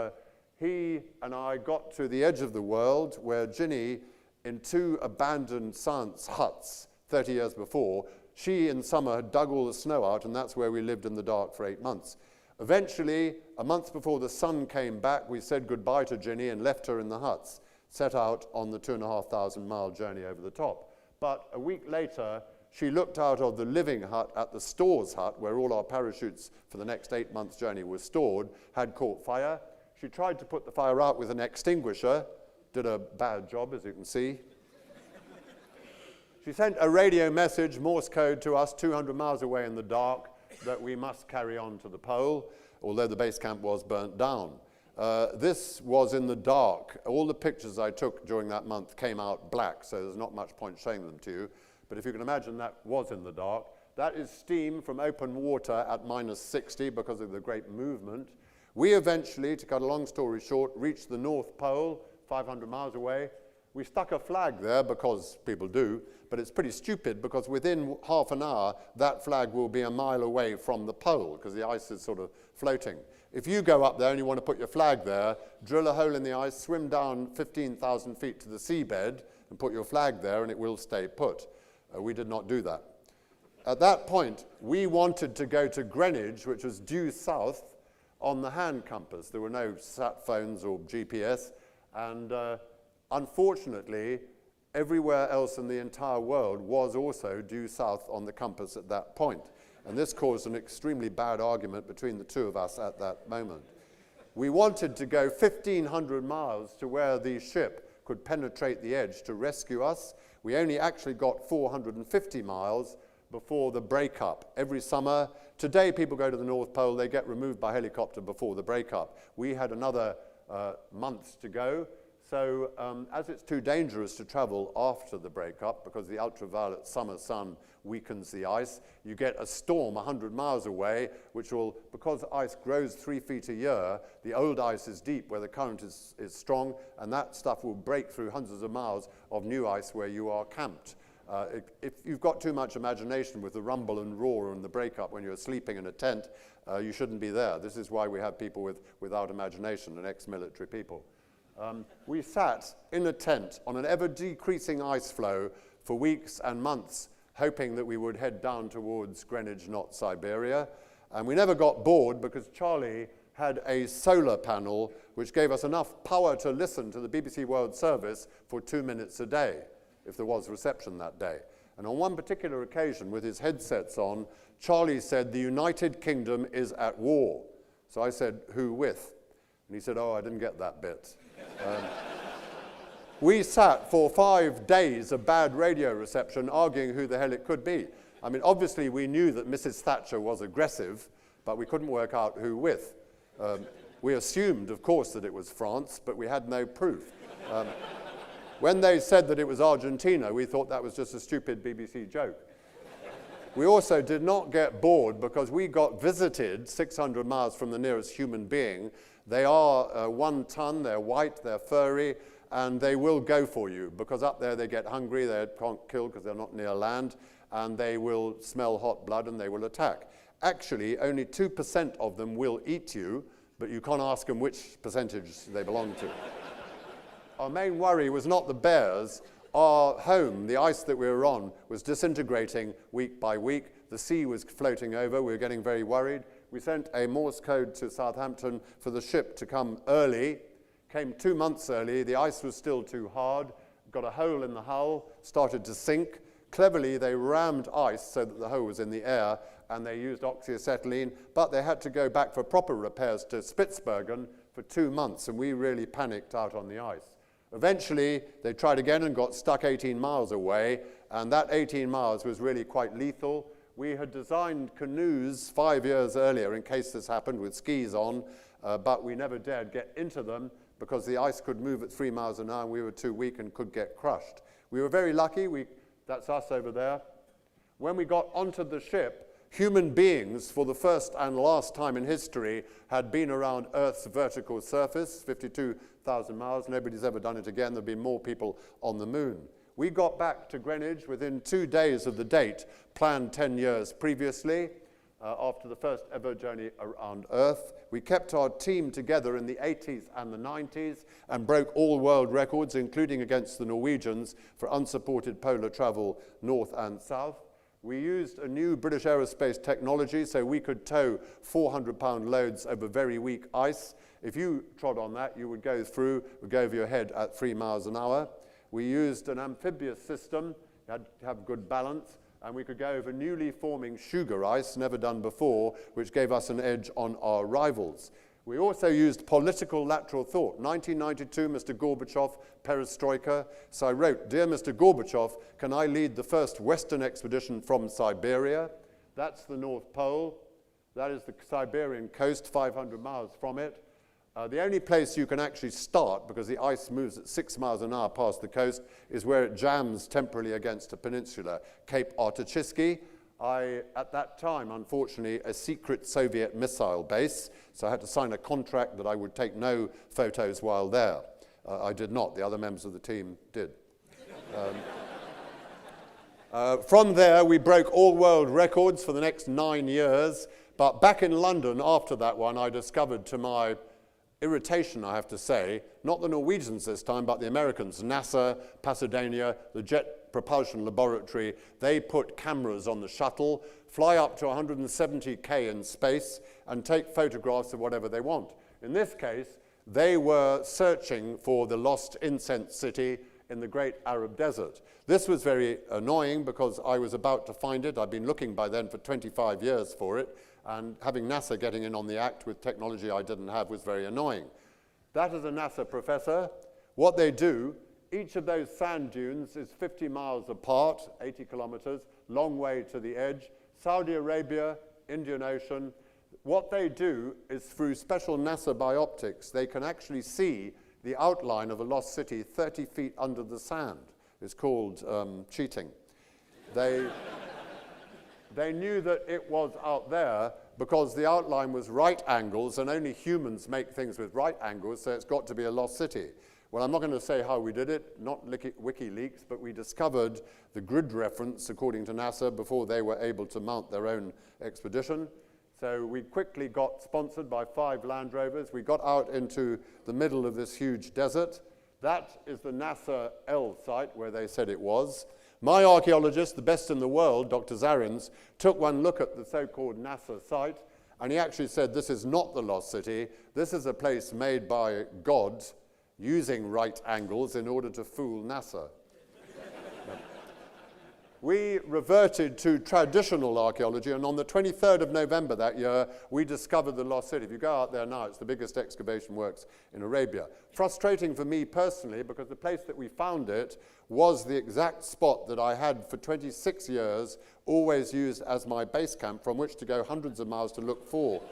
he and I got to the edge of the world where Ginny, in 2 abandoned science huts 30 years before, she in summer had dug all the snow out, and that's where we lived in the dark for 8 months. Eventually, a month before the sun came back, we said goodbye to Ginny and left her in the huts, set out on the 2,500-mile journey over the top. But a week later, she looked out of the living hut at the stores hut, where all our parachutes for the next 8 months' journey were stored, had caught fire. She tried to put the fire out with an extinguisher, did a bad job, as you can see. She sent a radio message, Morse code, to us 200 miles away in the dark, that we must carry on to the pole, although the base camp was burnt down. This was in the dark. All the pictures I took during that month came out black, so there's not much point showing them to you. But if you can imagine, that was in the dark. That is steam from open water at minus 60 because of the great movement. We eventually, to cut a long story short, reached the North Pole, 500 miles away. We stuck a flag there because people do, but it's pretty stupid because within half an hour, that flag will be a mile away from the pole because the ice is sort of floating. If you go up there and you want to put your flag there, drill a hole in the ice, swim down 15,000 feet to the seabed and put your flag there and it will stay put. We did not do that. At that point, we wanted to go to Greenwich, which was due south, on the hand compass. There were no sat phones or GPS, and unfortunately, everywhere else in the entire world was also due south on the compass at that point. And this caused an extremely bad argument between the two of us at that moment. We wanted to go 1,500 miles to where the ship could penetrate the edge to rescue us. We only actually got 450 miles before the breakup. Every summer, today people go to the North Pole, they get removed by helicopter before the breakup. We had another months to go. So as it's too dangerous to travel after the breakup because the ultraviolet summer sun weakens the ice, you get a storm 100 miles away, which will, because ice grows 3 feet a year, the old ice is deep where the current is strong, and that stuff will break through hundreds of miles of new ice where you are camped. If you've got too much imagination with the rumble and roar and the breakup when you're sleeping in a tent, you shouldn't be there. This is why we have people without imagination and ex-military people. We sat in a tent on an ever-decreasing ice floe for weeks and months, hoping that we would head down towards Greenwich, not Siberia. And we never got bored because Charlie had a solar panel which gave us enough power to listen to the BBC World Service for 2 minutes a day, if there was reception that day. And on one particular occasion, with his headsets on, Charlie said, "The United Kingdom is at war." So I said, "Who with?" And he said, "Oh, I didn't get that bit." We sat for 5 days of bad radio reception arguing who the hell it could be. I mean, obviously we knew that Mrs. Thatcher was aggressive, but we couldn't work out who with. We assumed, of course, that it was France, but we had no proof. When they said that it was Argentina, we thought that was just a stupid BBC joke. We also did not get bored because we got visited 600 miles from the nearest human being. They are 1 ton, they're white, they're furry, and they will go for you because up there they get hungry, they can't kill because they're not near land, and they will smell hot blood and they will attack. Actually, only 2% of them will eat you, but you can't ask them which percentage they belong to. Our main worry was not the bears. Our home, the ice that we were on, was disintegrating week by week. The sea was floating over. We were getting very worried. We sent a Morse code to Southampton for the ship to come early. Came 2 months early. The ice was still too hard. Got a hole in the hull, started to sink. Cleverly, they rammed ice so that the hole was in the air, and they used oxyacetylene, but they had to go back for proper repairs to Spitsbergen for 2 months, and we really panicked out on the ice. Eventually, they tried again and got stuck 18 miles away, and that 18 miles was really quite lethal. We had designed canoes 5 years earlier in case this happened with skis on, but we never dared get into them because the ice could move at 3 miles an hour and we were too weak and could get crushed. We were very lucky. That's us over there. When we got onto the ship, human beings, for the first and last time in history, had been around Earth's vertical surface, 52,000 miles. Nobody's ever done it again. There'll be more people on the moon. We got back to Greenwich within 2 days of the date planned 10 years previously, after the first ever journey around Earth. We kept our team together in the 80s and the 90s and broke all world records, including against the Norwegians, for unsupported polar travel north and south. We used a new British aerospace technology so we could tow 400-pound loads over very weak ice. If you trod on that, you would go over your head at 3 miles an hour. We used an amphibious system, you had to have good balance, and we could go over newly forming sugar ice, never done before, which gave us an edge on our rivals. We also used political lateral thought. 1992, Mr. Gorbachev, perestroika. So I wrote, "Dear Mr. Gorbachev, can I lead the first Western expedition from Siberia?" That's the North Pole. That is the Siberian coast, 500 miles from it. The only place you can actually start, because the ice moves at 6 miles an hour past the coast, is where it jams temporarily against a peninsula, Cape Artuchisky. At that time, unfortunately, a secret Soviet missile base, so I had to sign a contract that I would take no photos while there. I did not. The other members of the team did. From there, we broke all world records for the next 9 years, but back in London after that one, I discovered, to my irritation, I have to say, not the Norwegians this time, but the Americans, NASA, Pasadena, the Jet Propulsion Laboratory. They put cameras on the shuttle, fly up to 170K in space, and take photographs of whatever they want. In this case, they were searching for the lost incense city in the great Arab desert. This was very annoying because I was about to find it. I'd been looking by then for 25 years for it, and having NASA getting in on the act with technology I didn't have was very annoying. That is a NASA professor. What they do, each of those sand dunes is 50 miles apart, 80 kilometers, long way to the edge. Saudi Arabia, Indian Ocean. What they do is through special NASA bioptics, they can actually see the outline of a lost city 30 feet under the sand. It's called cheating. They knew that it was out there because the outline was right angles, and only humans make things with right angles, so it's got to be a lost city. Well, I'm not going to say how we did it, not WikiLeaks, but we discovered the grid reference, according to NASA, before they were able to mount their own expedition. So we quickly got sponsored by 5 Land Rovers. We got out into the middle of this huge desert. That is the NASA L site where they said it was. My archaeologist, the best in the world, Dr. Zarins, took one look at the so-called NASA site, and he actually said this is not the lost city. This is a place made by God using right angles in order to fool NASA. We reverted to traditional archaeology, and on the 23rd of November that year, we discovered the lost city. If you go out there now, it's the biggest excavation works in Arabia. Frustrating for me personally, because the place that we found it was the exact spot that I had for 26 years always used as my base camp from which to go hundreds of miles to look for.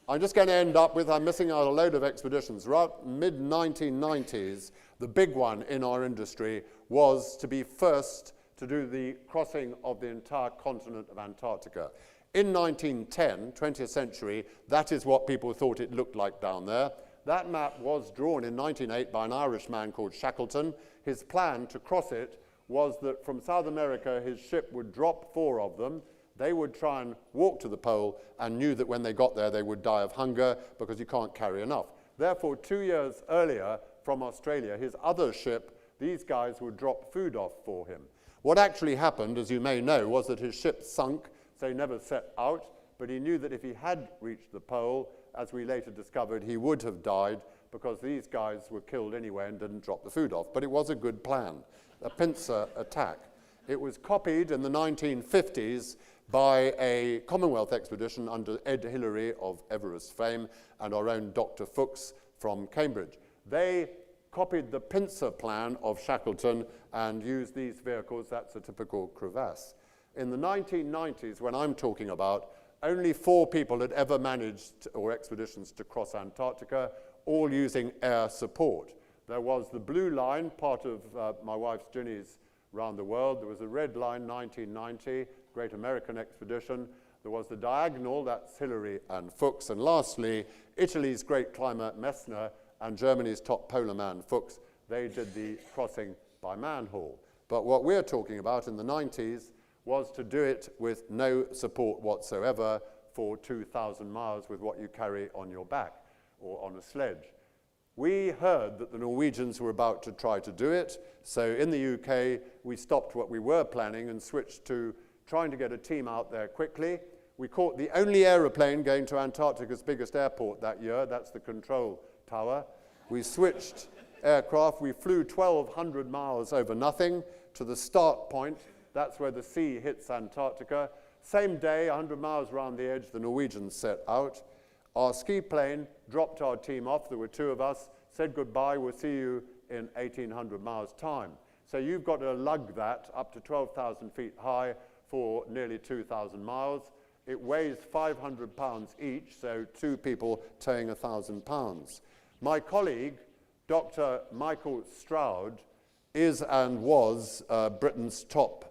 I'm just going to end up with, I'm missing out a load of expeditions. Right mid-1990s, the big one in our industry was to be first to do the crossing of the entire continent of Antarctica. In 1910, 20th century, that is what people thought it looked like down there. That map was drawn in 1908 by an Irish man called Shackleton. His plan to cross it was that from South America, his ship would drop 4 of them. They would try and walk to the pole and knew that when they got there, they would die of hunger because you can't carry enough. Therefore, 2 years earlier from Australia, his other ship, these guys would drop food off for him. What actually happened, as you may know, was that his ship sunk, so he never set out, but he knew that if he had reached the pole, as we later discovered, he would have died because these guys were killed anyway and didn't drop the food off. But it was a good plan, a pincer attack. It was copied in the 1950s. by a Commonwealth expedition under Ed Hillary of Everest fame and our own Dr. Fuchs from Cambridge. They copied the pincer plan of Shackleton and used these vehicles. That's a typical crevasse. In the 1990s, when I'm talking about, only 4 people had ever managed, or expeditions, to cross Antarctica, all using air support. There was the blue line, part of my wife's journeys around the world. There was a red line, 1990, Great American Expedition. There was the diagonal, that's Hillary and Fuchs. And lastly, Italy's great climber Messner and Germany's top polar man Fuchs. They did the crossing by manhaul. But what we're talking about in the 90s was to do it with no support whatsoever for 2,000 miles with what you carry on your back or on a sledge. We heard that the Norwegians were about to try to do it, so in the UK we stopped what we were planning and switched to trying to get a team out there quickly. We caught the only aeroplane going to Antarctica's biggest airport that year, that's the control tower. We switched aircraft, we flew 1,200 miles over nothing to the start point. That's where the sea hits Antarctica. Same day, 100 miles around the edge, the Norwegians set out. Our ski plane dropped our team off. There were 2 of us, said goodbye, we'll see you in 1,800 miles' time. So you've got to lug that up to 12,000 feet high for nearly 2,000 miles. It weighs 500 pounds each, so 2 people towing 1,000 pounds. My colleague, Dr. Michael Stroud, is and was Britain's top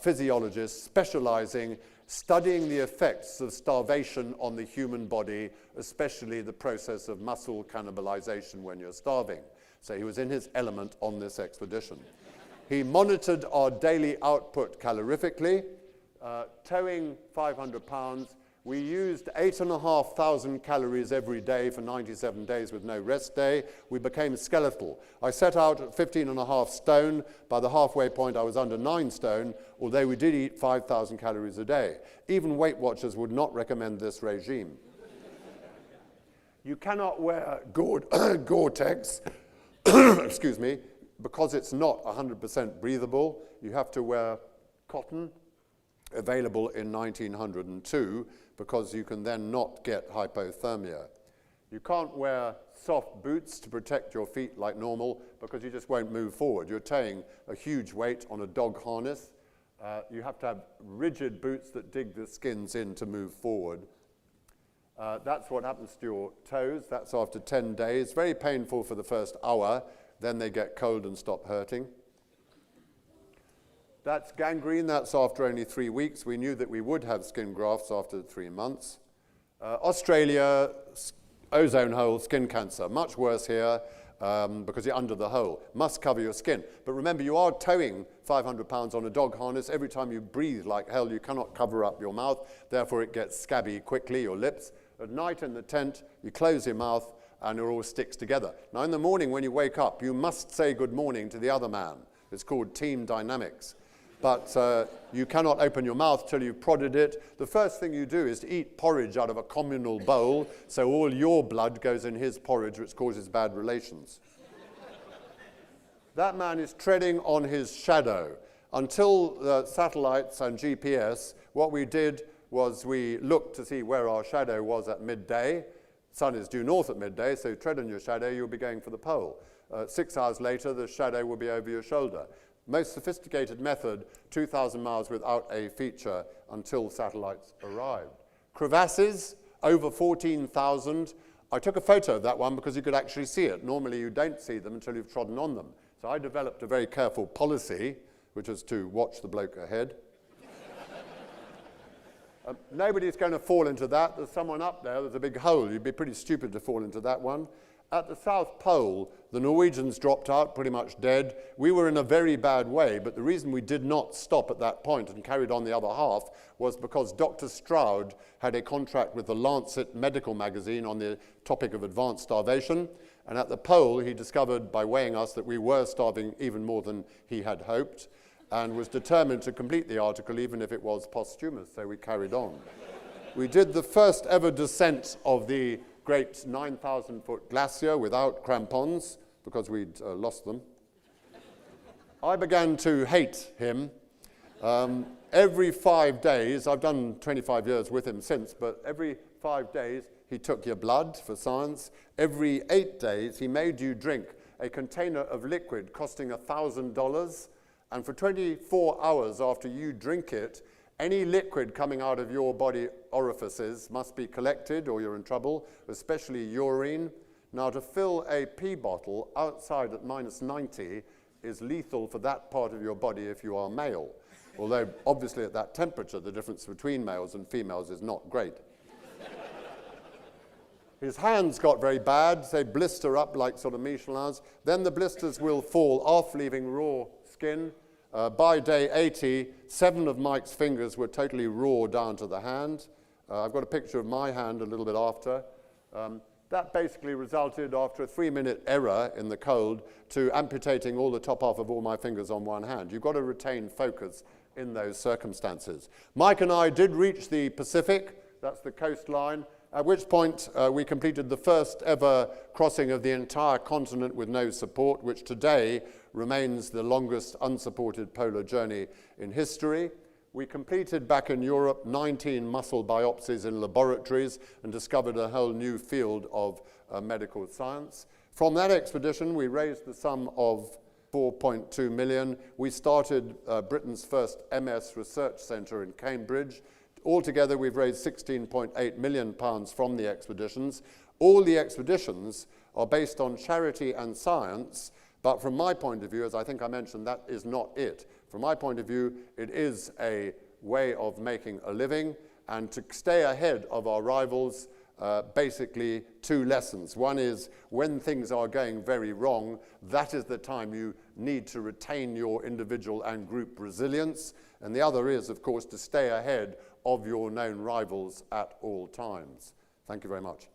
physiologist specializing studying the effects of starvation on the human body, especially the process of muscle cannibalization when you're starving. So he was in his element on this expedition. He monitored our daily output calorifically, towing 500 pounds. We used 8,500 calories every day for 97 days with no rest day. We became skeletal. I set out at 15.5 stone. By the halfway point, I was under 9 stone, although we did eat 5,000 calories a day. Even Weight Watchers would not recommend this regime. You cannot wear Gore-Tex, excuse me, because it's not 100% breathable. You have to wear cotton, available in 1902, because you can then not get hypothermia. You can't wear soft boots to protect your feet like normal, because you just won't move forward. You're towing a huge weight on a dog harness. You have to have rigid boots that dig the skins in to move forward. That's what happens to your toes. That's after 10 days. Very painful for the first hour. Then they get cold and stop hurting. That's gangrene. That's after only 3 weeks. We knew that we would have skin grafts after 3 months. Australia, ozone hole, skin cancer. Much worse here because you're under the hole. Must cover your skin. But remember, you are towing 500 pounds on a dog harness. Every time you breathe like hell, you cannot cover up your mouth. Therefore, it gets scabby quickly, your lips. At night in the tent, you close your mouth and it all sticks together. Now, in the morning when you wake up, you must say good morning to the other man. It's called team dynamics. But you cannot open your mouth till you've prodded it. The first thing you do is to eat porridge out of a communal bowl, so all your blood goes in his porridge, which causes bad relations. That man is treading on his shadow. Until the satellites and GPS, what we did was we looked to see where our shadow was at midday. Sun is due north at midday, so tread on your shadow, you'll be going for the pole. 6 hours later, the shadow will be over your shoulder. Most sophisticated method, 2,000 miles without a feature until satellites arrived. Crevasses, over 14,000. I took a photo of that one because you could actually see it. Normally you don't see them until you've trodden on them. So I developed a very careful policy, which is to watch the bloke ahead. Nobody's going to fall into that. There's someone up there. There's a big hole. You'd be pretty stupid to fall into that one. At the South Pole, the Norwegians dropped out, pretty much dead. We were in a very bad way, but the reason we did not stop at that point and carried on the other half was because Dr. Stroud had a contract with the Lancet medical magazine on the topic of advanced starvation. And at the pole, he discovered by weighing us that we were starving even more than he had hoped, and was determined to complete the article even if it was posthumous, so we carried on. We did the first ever descent of the great 9,000-foot glacier without crampons because we'd lost them. I began to hate him. every 5 days, I've done 25 years with him since, but every 5 days he took your blood for science. Every 8 days he made you drink a container of liquid costing $1,000, and for 24 hours after you drink it, any liquid coming out of your body orifices must be collected or you're in trouble, especially urine. Now, to fill a pee bottle outside at -90 is lethal for that part of your body if you are male. Although, obviously, at that temperature, the difference between males and females is not great. His hands got very bad. They blister up like sort of Michelin's. Then the blisters will fall off, leaving raw skin. By day 80, 7 of Mike's fingers were totally raw down to the hand. I've got a picture of my hand a little bit after. That basically resulted, after a 3-minute error in the cold, to amputating all the top half of all my fingers on one hand. You've got to retain focus in those circumstances. Mike and I did reach the Pacific. That's the coastline, at which point we completed the first ever crossing of the entire continent with no support, which today remains the longest unsupported polar journey in history. We completed back in Europe 19 muscle biopsies in laboratories and discovered a whole new field of medical science. From that expedition, we raised the sum of 4.2 million. We started Britain's first MS research centre in Cambridge. Altogether, we've raised £16.8 million from the expeditions. All the expeditions are based on charity and science, but from my point of view, as I think I mentioned, that is not it. From my point of view, it is a way of making a living, and to stay ahead of our rivals, basically 2 lessons. One is, when things are going very wrong, that is the time you need to retain your individual and group resilience. And the other is, of course, to stay ahead of your known rivals at all times. Thank you very much.